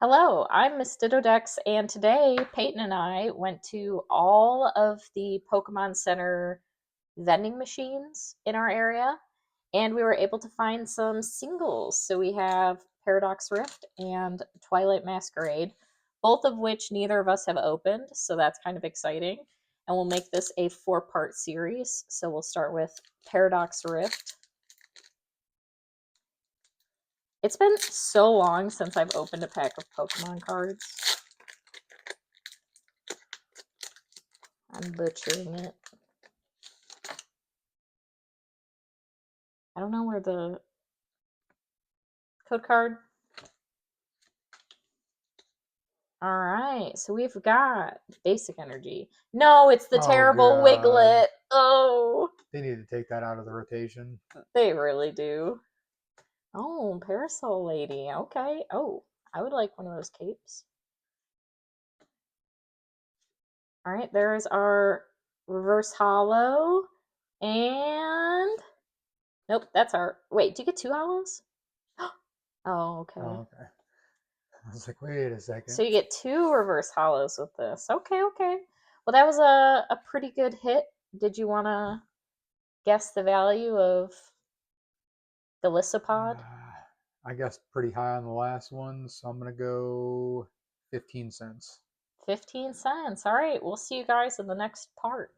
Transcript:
Hello, I'm Miss Didodex, and today Peyton and I went to all of the Pokemon Center vending machines in our area, and we were able to find some singles. So we have Paradox Rift and Twilight Masquerade, both of which neither of us have opened, so that's kind of exciting. And we'll make this a four-part series. So we'll start with Paradox Rift. It's been so long since I've opened a pack of Pokemon cards. I'm butchering it. I don't know where the code card. All right, so we've got basic energy. No, it's the Oh terrible god. Wiglet. Oh, They need to take that out of the rotation. they really do. Oh, Parasol Lady. Okay. Oh, I would like one of those capes. All right, there's our reverse hollow. And nope, that's our. Wait, do you get two hollows? Oh, okay. Oh, okay. I was like, wait a So second. you get two reverse hollows with this. Okay, okay. Well, that was a pretty good hit. Did you want to guess the value of the Lissapod? I guessed pretty high on the last one, so I'm gonna go 15 cents. 15 cents. All right, we'll see you guys in the next part.